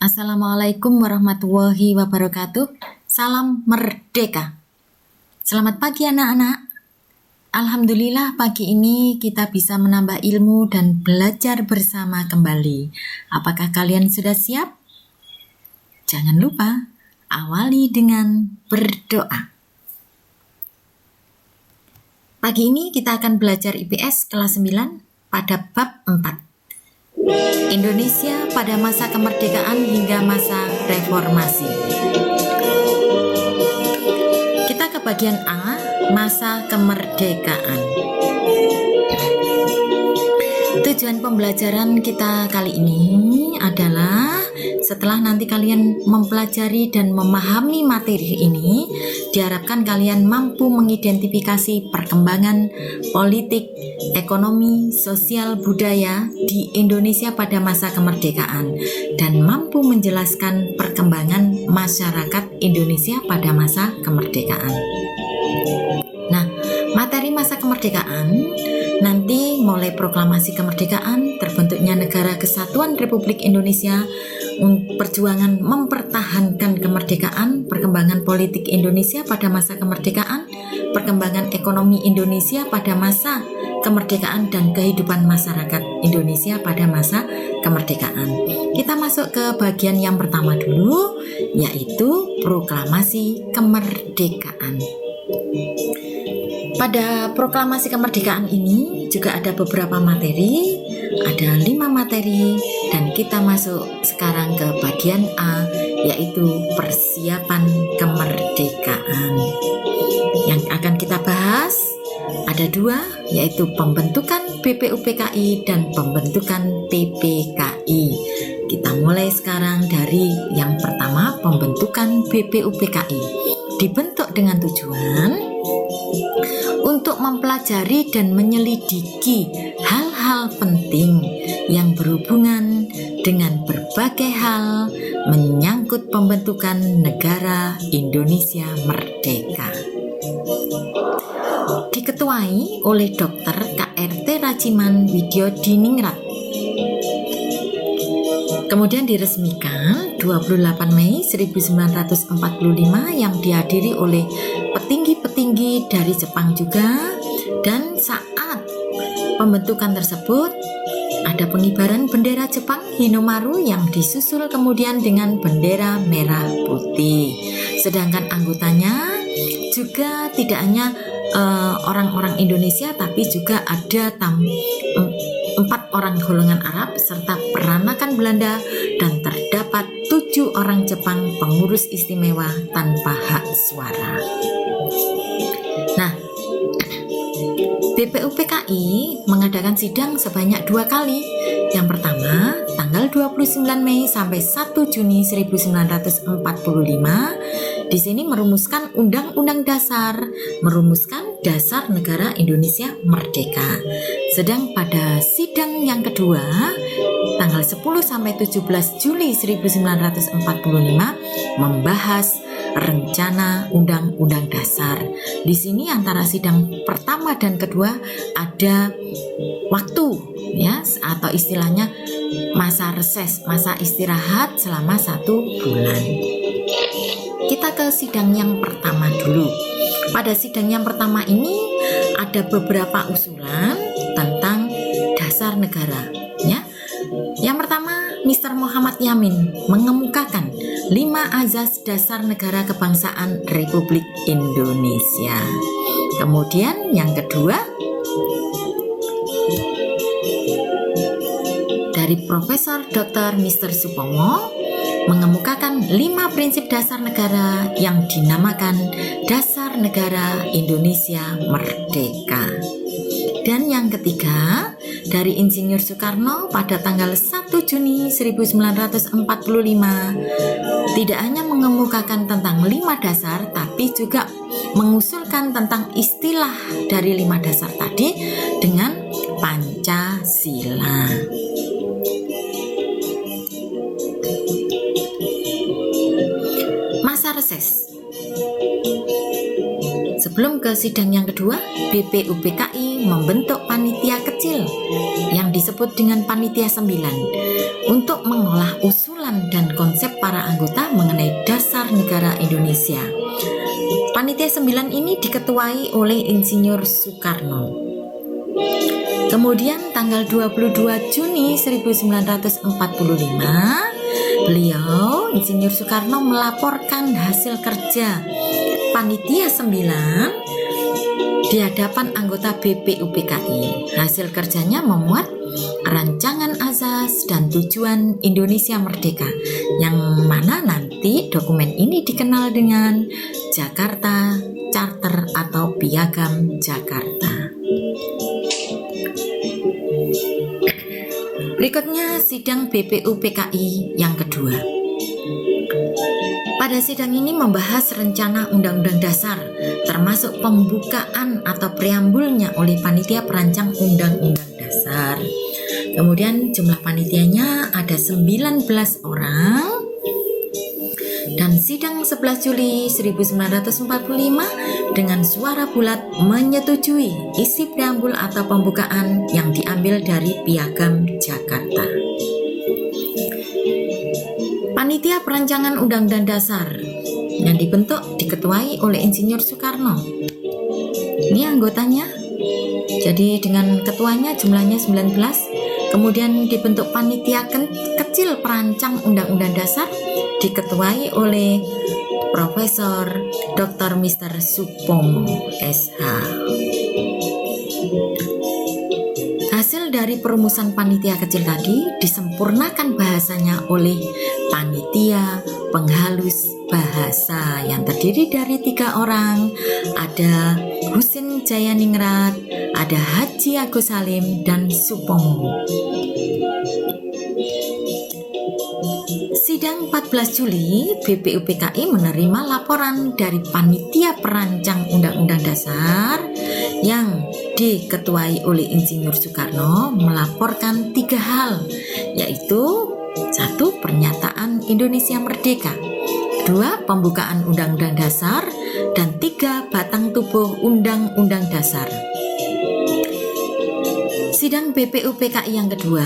Assalamualaikum warahmatullahi wabarakatuh. Salam merdeka. Selamat pagi anak-anak. Alhamdulillah pagi ini kita bisa menambah ilmu dan belajar bersama kembali. Apakah kalian sudah siap? Jangan lupa awali dengan berdoa. Pagi ini kita akan belajar IPS kelas 9 pada bab 4. Indonesia pada masa kemerdekaan hingga masa reformasi. Kita ke bagian A, masa kemerdekaan. Tujuan pembelajaran kita kali ini adalah setelah nanti kalian mempelajari dan memahami materi ini, diharapkan kalian mampu mengidentifikasi perkembangan politik, ekonomi, sosial, budaya di Indonesia pada masa kemerdekaan dan mampu menjelaskan perkembangan masyarakat Indonesia pada masa kemerdekaan. Nah, materi masa kemerdekaan nanti mulai proklamasi kemerdekaan, terbentuknya Negara Kesatuan Republik Indonesia, perjuangan mempertahankan kemerdekaan, perkembangan politik Indonesia pada masa kemerdekaan, perkembangan ekonomi Indonesia pada masa kemerdekaan, dan kehidupan masyarakat Indonesia pada masa kemerdekaan. Kita masuk ke bagian yang pertama dulu, yaitu proklamasi kemerdekaan. Pada proklamasi kemerdekaan ini juga ada beberapa materi, ada 5 materi, dan kita masuk sekarang ke bagian A, yaitu persiapan kemerdekaan. Yang akan kita bahas ada 2, yaitu pembentukan BPUPKI dan pembentukan PPKI. Kita mulai sekarang dari yang pertama, pembentukan BPUPKI. Dibentuk dengan tujuan untuk mempelajari dan menyelidiki hal-hal penting yang berhubungan dengan berbagai hal menyangkut pembentukan negara Indonesia merdeka. Diketuai oleh Dr. KRT Rajiman Widyodiningrat. Kemudian diresmikan 28 Mei 1945 yang dihadiri oleh petinggi-petinggi dari Jepang juga, dan saat pembentukan tersebut ada pengibaran bendera Jepang Hinomaru yang disusul kemudian dengan bendera merah putih. Sedangkan anggotanya juga tidak hanya orang-orang Indonesia, tapi juga ada 4 orang golongan Arab serta peranakan Belanda, dan terdapat 7 orang Jepang pengurus istimewa tanpa hak suara. Nah, BPUPKI mengadakan sidang sebanyak 2 kali. Yang pertama, tanggal 29 Mei sampai 1 Juni 1945. Di sini merumuskan Undang-Undang Dasar, merumuskan dasar negara Indonesia merdeka. Sedang pada sidang yang kedua, tanggal 10 sampai 17 Juli 1945, membahas rencana Undang-Undang Dasar. Di sini antara sidang pertama dan kedua ada waktu, ya, atau istilahnya masa reses, masa istirahat selama 1 bulan. Kita ke sidang yang pertama dulu. Pada sidang yang pertama ini ada beberapa usulan tentang dasar negara, ya. Yang pertama, Mr. Muhammad Yamin mengemukakan 5 azas dasar negara kebangsaan Republik Indonesia. Kemudian yang kedua, dari Profesor Dr. Mr. Supomo mengemukakan 5 prinsip dasar negara yang dinamakan Dasar Negara Indonesia Merdeka. Dan yang ketiga, dari Insinyur Soekarno pada tanggal 1 Juni 1945, tidak hanya mengemukakan tentang 5 dasar, tapi juga mengusulkan tentang istilah dari 5 dasar tadi dengan Pancasila. Masa reses. Sebelum ke sidang yang kedua, BPUPKI membentuk panitia kecil yang disebut dengan Panitia 9. untuk mengolah usulan dan konsep para anggota mengenai dasar negara Indonesia. Panitia 9 ini diketuai oleh Insinyur Soekarno. Kemudian tanggal 22 Juni 1945, beliau, Insinyur Soekarno, melaporkan hasil kerja Panitia 9 di hadapan anggota BPUPKI. Hasil kerjanya memuat rancangan asas dan tujuan Indonesia Merdeka, yang mana nanti dokumen ini dikenal dengan Jakarta Charter atau Piagam Jakarta. Berikutnya sidang BPUPKI yang kedua. Pada sidang ini membahas rencana Undang-Undang Dasar, termasuk pembukaan atau preambulnya oleh panitia perancang Undang-Undang Dasar. Kemudian jumlah panitianya ada 19 orang. Dan sidang 11 Juli 1945 dengan suara bulat menyetujui isi preambul atau pembukaan yang diambil dari Piagam Jakarta. Panitia perancangan Undang-Undang Dasar yang dibentuk diketuai oleh Insinyur Soekarno. Ini anggotanya. Jadi dengan ketuanya jumlahnya 19. Kemudian dibentuk panitia kecil perancang Undang-Undang Dasar diketuai oleh Profesor Dr. Mr. Supomo SH. Hasil dari perumusan panitia kecil tadi disempurnakan bahasanya oleh panitia penghalus bahasa yang terdiri dari 3 orang. Ada Husin Jayaningrat, ada Haji Agus Salim, dan Supomo. Sidang 14 Juli, BPUPKI menerima laporan dari panitia perancang Undang-Undang Dasar yang diketuai oleh Insinyur Soekarno, melaporkan 3 hal, yaitu 1. Pernyataan Indonesia Merdeka, 2. Pembukaan Undang-Undang Dasar, dan 3. Batang tubuh Undang-Undang Dasar. Sidang BPUPKI yang kedua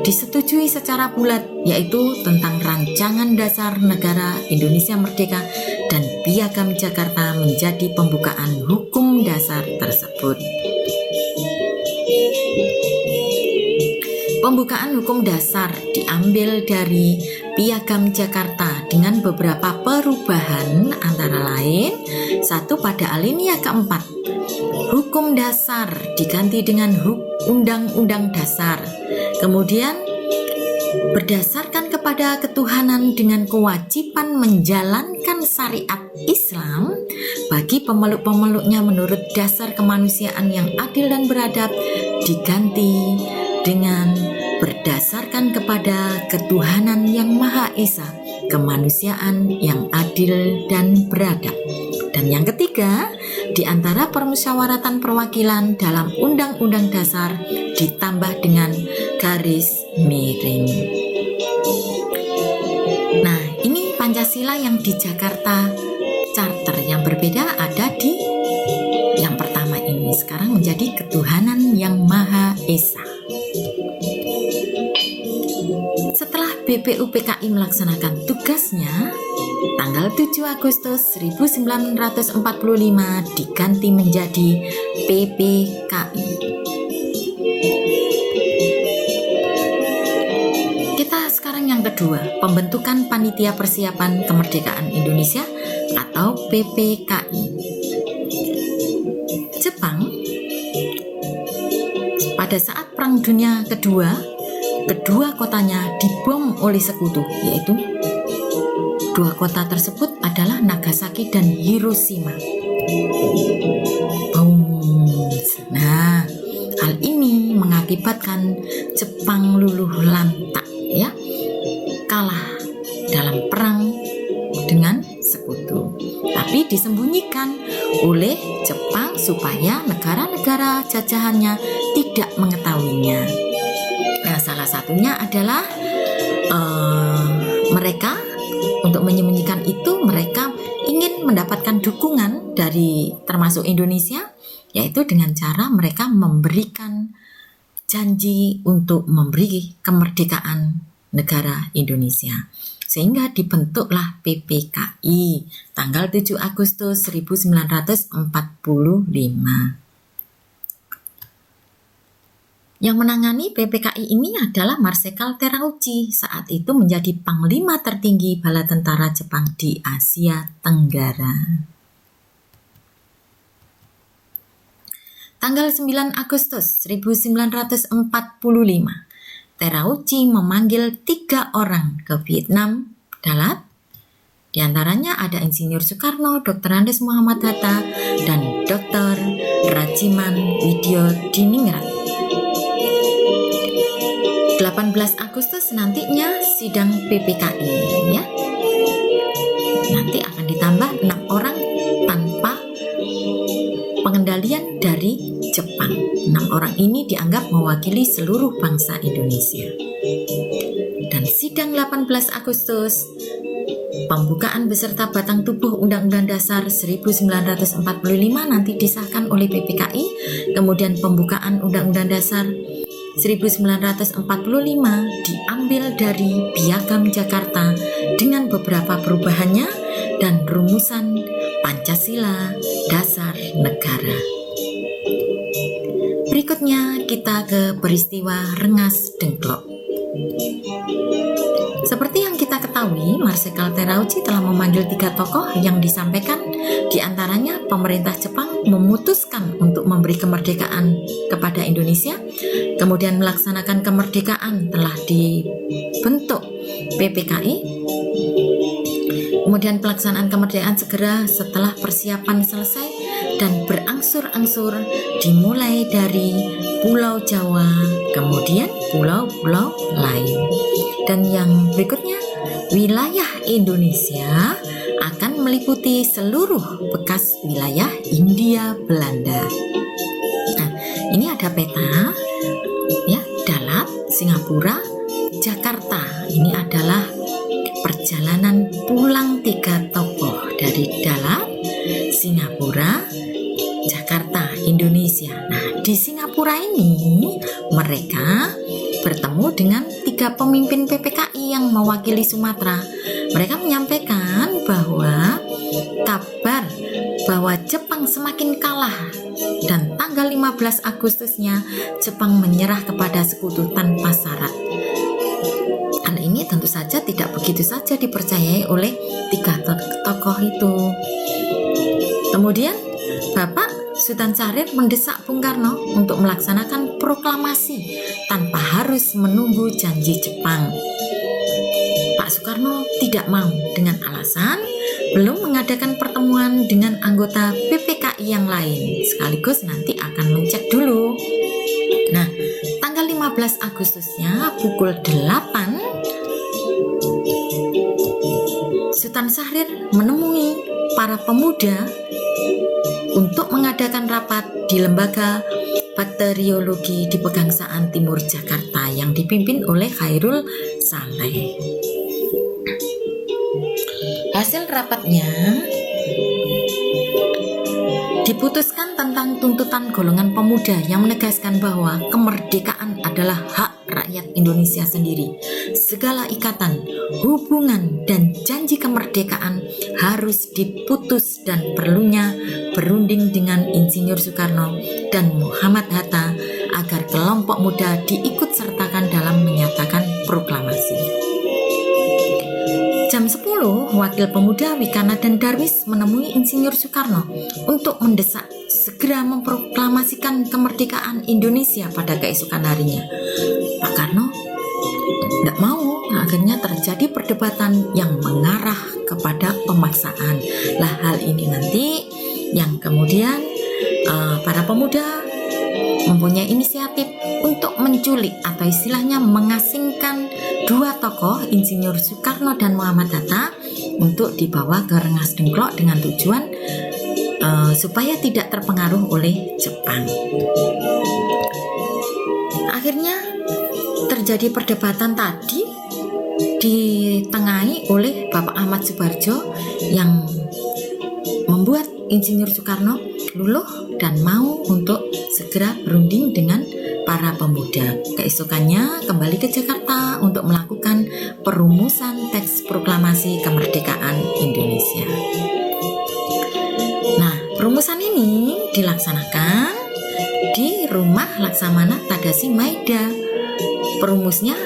disetujui secara bulat, yaitu tentang rancangan dasar negara Indonesia Merdeka dan Piagam Jakarta menjadi pembukaan hukum dasar tersebut. Pembukaan hukum dasar diambil dari Piagam Jakarta dengan beberapa perubahan, antara lain 1. Pada alinea keempat, hukum dasar diganti dengan Undang-Undang Dasar. Kemudian berdasarkan kepada ketuhanan dengan kewajiban menjalankan syariat Islam bagi pemeluk-pemeluknya menurut dasar kemanusiaan yang adil dan beradab, diganti dengan berdasarkan kepada ketuhanan yang Maha Esa, kemanusiaan yang adil dan beradab. Dan yang ketiga, di antara permusyawaratan perwakilan dalam Undang-Undang Dasar ditambah dengan garis miring. Nah, ini Pancasila yang di Jakarta Charter, yang berbeda ada di yang pertama ini. Sekarang menjadi ketuhanan yang Maha Esa. Setelah BPUPKI melaksanakan tugasnya, tanggal 7 Agustus 1945 diganti menjadi PPKI. Kita sekarang yang kedua, pembentukan Panitia Persiapan Kemerdekaan Indonesia atau PPKI. Jepang pada saat Perang Dunia Kedua, kedua kotanya dibom oleh sekutu, yaitu 2 kota tersebut adalah Nagasaki dan Hiroshima. Nah, hal ini mengakibatkan Jepang luluh lantak, ya, kalah dalam perang dengan sekutu. Tapi disembunyikan oleh Jepang supaya negara-negara jajahannya tidak mengetahuinya. Nah, salah satunya adalah mereka, untuk menyembunyikan itu, mereka ingin mendapatkan dukungan dari termasuk Indonesia, yaitu dengan cara mereka memberikan janji untuk memberi kemerdekaan negara Indonesia. Sehingga dibentuklah PPKI tanggal 7 Agustus 1945. Yang menangani PPKI ini adalah Marsekal Terauchi, saat itu menjadi panglima tertinggi bala tentara Jepang di Asia Tenggara. Tanggal 9 Agustus 1945, Terauchi memanggil 3 orang ke Vietnam Dalat. Di antaranya ada Insinyur Soekarno, Dr. Andes Muhammad Hatta, dan Dr. Rajiman Widyodiningrat. 18 Agustus nantinya sidang PPKI ya. Nanti akan ditambah 6 orang tanpa pengendalian dari Jepang. 6 orang ini dianggap mewakili seluruh bangsa Indonesia. Dan sidang 18 Agustus, pembukaan beserta batang tubuh Undang-Undang Dasar 1945 nanti disahkan oleh PPKI. Kemudian pembukaan Undang-Undang Dasar 1945 diambil dari Piagam Jakarta dengan beberapa perubahannya dan rumusan Pancasila Dasar Negara. Berikutnya kita ke peristiwa Rengas Dengklok. Seperti yang kita ketahui, Marsekal Terauchi telah memanggil 3 tokoh yang disampaikan, diantaranya pemerintah Jepang memutuskan untuk memberi kemerdekaan kepada Indonesia, kemudian melaksanakan kemerdekaan telah dibentuk PPKI, kemudian pelaksanaan kemerdekaan segera setelah persiapan selesai dan berangsur-angsur dimulai dari Pulau Jawa, kemudian pulau-pulau lain. Dan yang berikutnya, wilayah Indonesia akan meliputi seluruh bekas wilayah Hindia Belanda. Nah, ini ada peta ya, Dalat, Singapura, Jakarta. Ini adalah perjalanan pulang 3 tokoh dari Dalat, Singapura, Jakarta, Indonesia. Nah, di Singapura ini mereka bertemu dengan 3 pemimpin PPKI yang mewakili Sumatera. Mereka menyampaikan bahwa kabar bahwa Jepang semakin kalah dan tanggal 15 Agustusnya Jepang menyerah kepada sekutu tanpa syarat. Hal ini tentu saja tidak begitu saja dipercayai oleh 3 tokoh itu. Kemudian Bapak Sultan Syahrir mendesak Bung Karno untuk melaksanakan proklamasi tanpa harus menunggu janji Jepang. Pak Soekarno tidak mau dengan alasan belum mengadakan pertemuan dengan anggota PPKI yang lain, sekaligus nanti akan mencek dulu. Nah, tanggal 15 Agustusnya pukul 8, Sultan Syahrir menemui para pemuda untuk mengadakan rapat di Lembaga Bakteriologi di Pegangsaan Timur Jakarta yang dipimpin oleh Khairul Saleh. Hasil rapatnya diputuskan tentang tuntutan golongan pemuda yang menegaskan bahwa kemerdekaan adalah hak rakyat Indonesia sendiri. Segala ikatan, hubungan, dan janji kemerdekaan harus diputus dan perlunya berunding dengan Insinyur Soekarno dan Muhammad Hatta agar kelompok muda diikut sertakan dalam menyatakan proklamasi. Jam 10, Wakil Pemuda Wikana dan Darwis menemui Insinyur Soekarno untuk mendesak segera memproklamasikan kemerdekaan Indonesia pada keesokan harinya. Pak Karno tidak mau, akhirnya terjadi perdebatan yang mengarah kepada pemaksaan. Lah, hal ini nanti yang kemudian para pemuda mempunyai inisiatif untuk menculik atau istilahnya mengasingkan 2 tokoh, Insinyur Soekarno dan Muhammad Hatta, untuk dibawa ke Rengas Dengklok dengan tujuan supaya tidak terpengaruh oleh Jepang. Akhirnya terjadi perdebatan tadi ditengahi oleh Bapak Ahmad Subarjo yang membuat Insinyur Soekarno luluh dan mau untuk segera berunding dengan para pemuda. Keesokannya kembali ke Jakarta untuk melakukan perumusan teks proklamasi kemerdekaan Indonesia. Nah, perumusan ini dilaksanakan di Rumah Laksamana Tadasi Maida. Perumusnya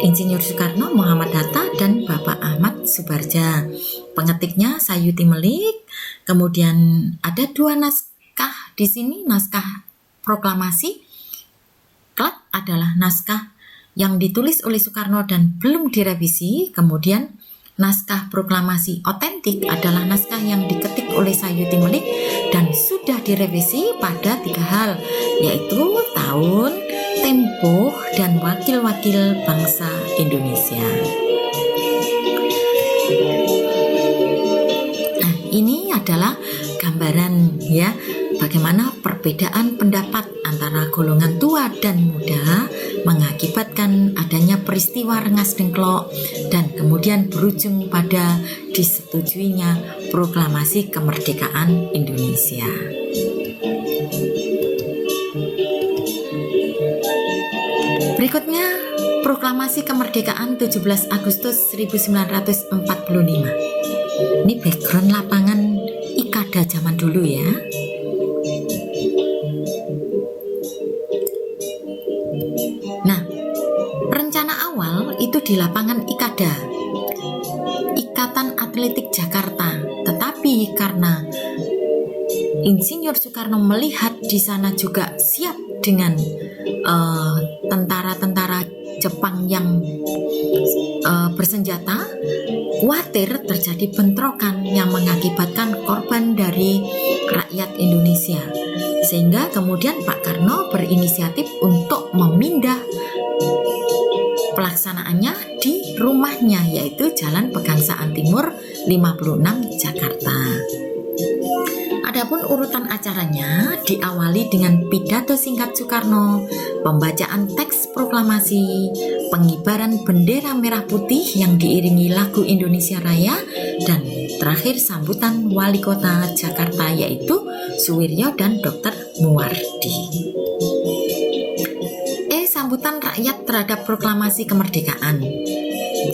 Insinyur Soekarno, Muhammad Hatta, dan Bapak Ahmad Subarja. Pengetiknya Sayuti Melik. Kemudian ada 2 naskah di sini, naskah proklamasi. Kelak adalah naskah yang ditulis oleh Soekarno dan belum direvisi. Kemudian naskah proklamasi otentik adalah naskah yang diketik oleh Sayuti Melik dan sudah direvisi pada 3 hal, yaitu tahun, tempo, dan wakil-wakil bangsa Indonesia. Nah, ini adalah gambaran ya, bagaimana perbedaan pendapat antara golongan tua dan muda mengakibatkan adanya peristiwa Rengas Dengklok dan kemudian berujung pada disetujuinya proklamasi kemerdekaan Indonesia. Berikutnya, proklamasi kemerdekaan 17 Agustus 1945. Ini background lapangan IKADA zaman dulu ya. Nah, rencana awal itu di lapangan IKADA, Ikatan Atletik Jakarta. Tetapi karena Insinyur Soekarno melihat di sana juga siap dengan tentara-tentara Jepang yang bersenjata, khawatir terjadi bentrokan yang mengakibatkan korban dari rakyat Indonesia. Sehingga kemudian Pak Karno berinisiatif untuk memindah pelaksanaannya di rumahnya, yaitu Jalan Pegangsaan Timur 56 Jakarta. Adapun urutan acaranya diawali dengan pidato singkat Soekarno, pembacaan teks proklamasi, pengibaran bendera merah putih yang diiringi lagu Indonesia Raya, dan terakhir sambutan Wali Kota Jakarta yaitu Suwiryo dan Dr. Muwardi. Sambutan rakyat terhadap proklamasi kemerdekaan.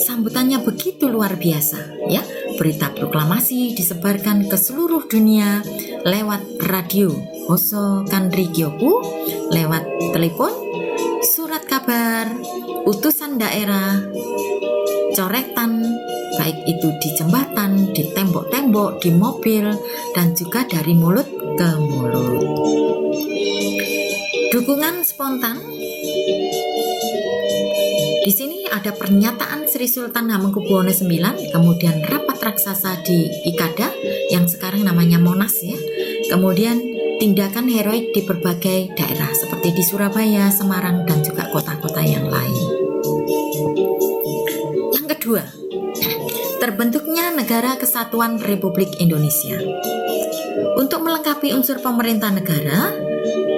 Sambutannya begitu luar biasa ya. Berita proklamasi disebarkan ke seluruh dunia lewat radio, Hoso Kanrigyoku, lewat telepon, surat kabar, utusan daerah, coretan, baik itu di jembatan, di tembok-tembok, di mobil, dan juga dari mulut ke mulut. Dukungan spontan. Di sini ada pernyataan Sri Sultan Hamengkubuwono IX, kemudian rapat raksasa di IKADA yang sekarang namanya Monas ya. Kemudian tindakan heroik di berbagai daerah seperti di Surabaya, Semarang, dan juga kota-kota yang lain. Yang kedua, terbentuknya Negara Kesatuan Republik Indonesia. Untuk melengkapi unsur pemerintah negara,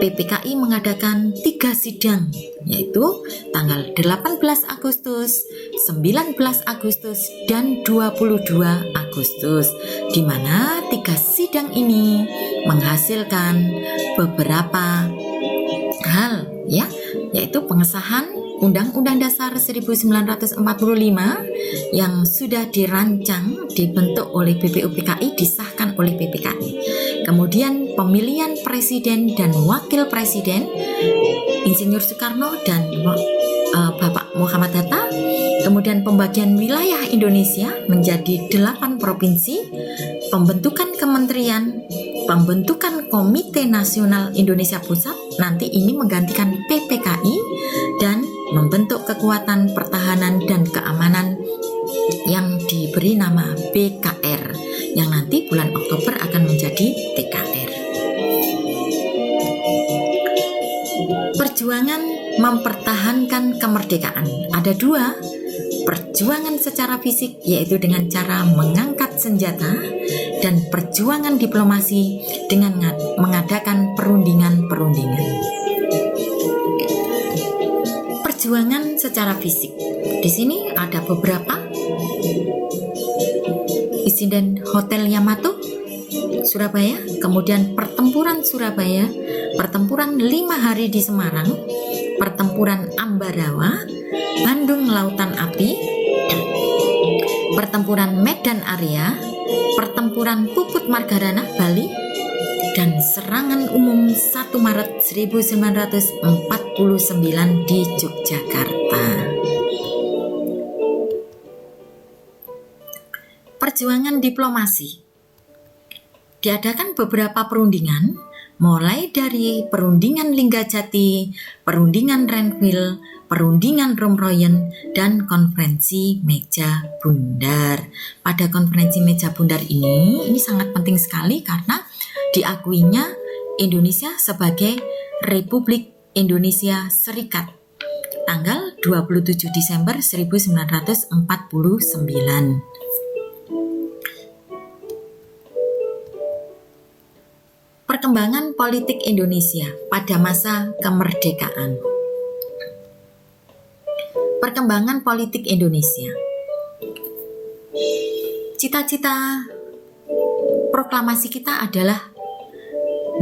PPKI mengadakan 3 sidang, yaitu tanggal 18 Agustus, 19 Agustus, dan 22 Agustus, di mana 3 sidang ini menghasilkan beberapa hal, ya, yaitu pengesahan Undang-Undang Dasar 1945 yang sudah dirancang, dibentuk oleh BPUPKI, disahkan oleh PPKI. Kemudian pemilihan presiden dan wakil presiden Insinyur Soekarno dan Bapak Muhammad Hatta. Kemudian pembagian wilayah Indonesia menjadi 8 provinsi, pembentukan kementerian, pembentukan Komite Nasional Indonesia Pusat, nanti ini menggantikan PPKI, dan membentuk kekuatan pertahanan dan keamanan yang diberi nama BKR, yang nanti bulan Oktober akan menjadi TKR. Perjuangan mempertahankan kemerdekaan ada 2. Perjuangan secara fisik, yaitu dengan cara mengangkat senjata, dan perjuangan diplomasi dengan mengadakan perundingan-perundingan. Perjuangan secara fisik. Di sini ada beberapa. Insiden Hotel Yamato, Surabaya, kemudian pertempuran Surabaya, pertempuran 5 hari di Semarang, pertempuran Ambarawa, Bandung Lautan Api, Pertempuran Medan Area, Pertempuran Puput Margarana Bali, dan serangan umum 1 Maret 1949 di Yogyakarta. Perjuangan diplomasi. Diadakan beberapa perundingan, mulai dari perundingan Linggajati, perundingan Renville, perundingan Romroyen, dan konferensi Meja Bundar. Pada konferensi Meja Bundar ini sangat penting sekali karena diakuinya Indonesia sebagai Republik Indonesia Serikat tanggal 27 Desember 1949. Perkembangan politik Indonesia pada masa kemerdekaan. Perkembangan politik Indonesia. Cita-cita proklamasi kita adalah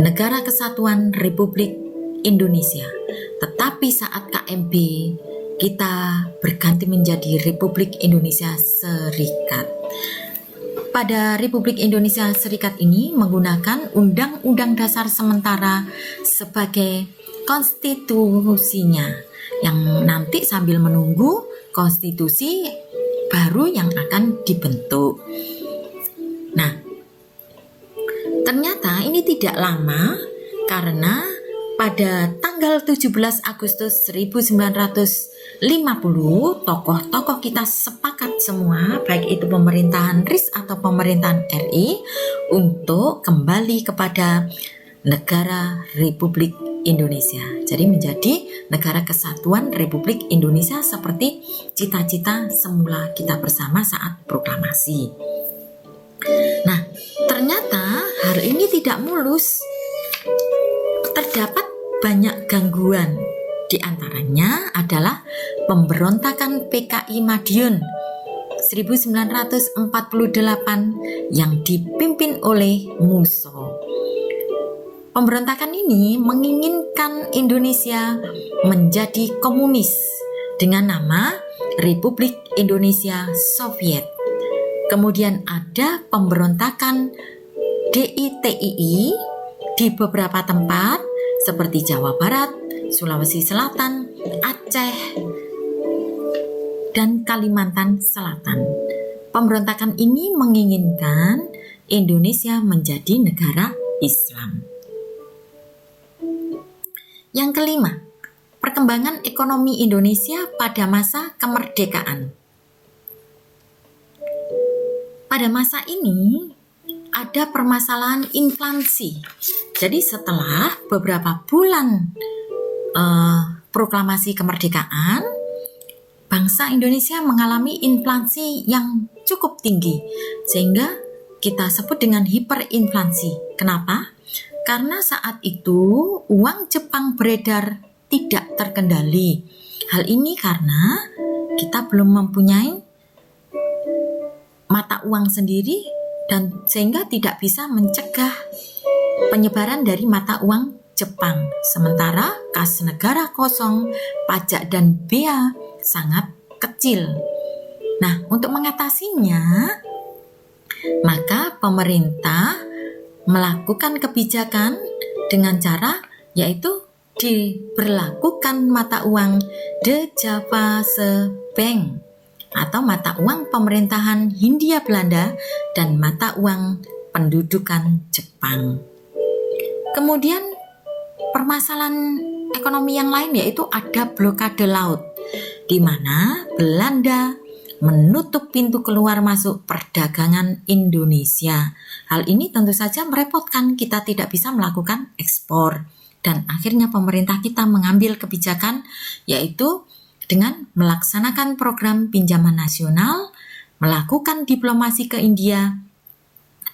Negara Kesatuan Republik Indonesia. Tetapi saat KMB kita berganti menjadi Republik Indonesia Serikat. Pada Republik Indonesia Serikat ini menggunakan Undang-Undang Dasar sementara sebagai konstitusinya, yang nanti sambil menunggu konstitusi baru yang akan dibentuk. Nah, ternyata ini tidak lama karena pada tanggal 17 Agustus 1950 tokoh-tokoh kita sepakat semua, baik itu pemerintahan RIS atau pemerintahan RI, untuk kembali kepada negara Republik Indonesia. Jadi menjadi Negara Kesatuan Republik Indonesia seperti cita-cita semula kita bersama saat proklamasi. Nah, ternyata hal ini tidak mulus. Terdapat banyak gangguan. Di antaranya adalah pemberontakan PKI Madiun 1948 yang dipimpin oleh Musso. Pemberontakan ini menginginkan Indonesia menjadi komunis dengan nama Republik Indonesia Soviet. Kemudian ada pemberontakan DITII di beberapa tempat seperti Jawa Barat, Sulawesi Selatan, Aceh, dan Kalimantan Selatan. Pemberontakan ini menginginkan Indonesia menjadi negara Islam. Yang kelima, perkembangan ekonomi Indonesia pada masa kemerdekaan. Pada masa ini ada permasalahan inflasi. Jadi setelah beberapa bulan proklamasi kemerdekaan, bangsa Indonesia mengalami inflasi yang cukup tinggi, sehingga kita sebut dengan hiperinflasi. Kenapa? Karena saat itu uang Jepang beredar tidak terkendali. Hal ini karena kita belum mempunyai mata uang sendiri dan sehingga tidak bisa mencegah penyebaran dari mata uang Jepang. Sementara kas negara kosong, pajak dan bea sangat kecil. Nah, untuk mengatasinya, maka pemerintah melakukan kebijakan dengan cara yaitu diberlakukan mata uang De Javase Bank atau mata uang pemerintahan Hindia Belanda dan mata uang pendudukan Jepang. Kemudian permasalahan ekonomi yang lain yaitu ada blokade laut, di mana Belanda menutup pintu keluar masuk perdagangan Indonesia. Hal ini tentu saja merepotkan, kita tidak bisa melakukan ekspor. Dan akhirnya pemerintah kita mengambil kebijakan yaitu dengan melaksanakan program pinjaman nasional, melakukan diplomasi ke India,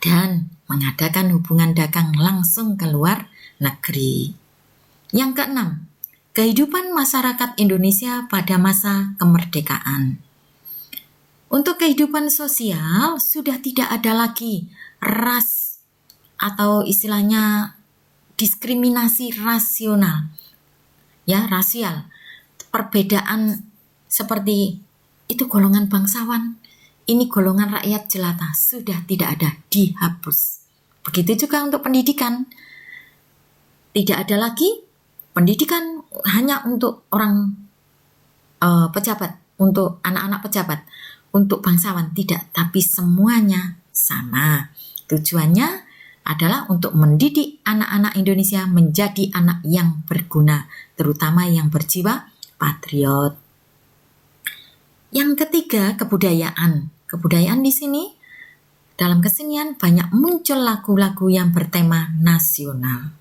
dan mengadakan hubungan dagang langsung ke luar negeri. Yang keenam, kehidupan masyarakat Indonesia pada masa kemerdekaan. Untuk kehidupan sosial sudah tidak ada lagi ras atau istilahnya diskriminasi rasional, ya, rasial. Perbedaan seperti itu golongan bangsawan, ini golongan rakyat jelata, sudah tidak ada, dihapus. Begitu juga untuk pendidikan. Tidak ada lagi pendidikan hanya untuk orang pejabat, untuk anak-anak pejabat, untuk bangsawan, tidak, tapi semuanya sama. Tujuannya adalah untuk mendidik anak-anak Indonesia menjadi anak yang berguna, terutama yang berjiwa patriot. Yang ketiga, kebudayaan. Kebudayaan di sini dalam kesenian banyak muncul lagu-lagu yang bertema nasional.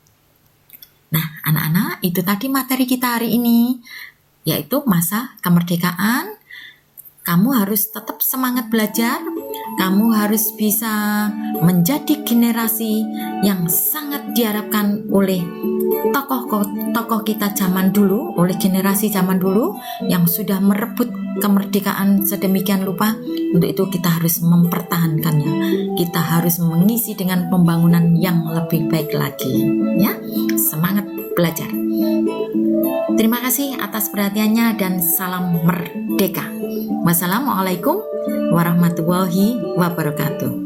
Nah, anak-anak, itu tadi materi kita hari ini, yaitu masa kemerdekaan. Kamu harus tetap semangat belajar, kamu harus bisa menjadi generasi yang sangat diharapkan oleh tokoh kita zaman dulu, oleh generasi zaman dulu yang sudah merebut kemerdekaan sedemikian rupa. Untuk itu kita harus mempertahankannya, kita harus mengisi dengan pembangunan yang lebih baik lagi, ya. Semangat belajar. Terima kasih atas perhatiannya dan salam merdeka. Wassalamualaikum warahmatullahi wabarakatuh.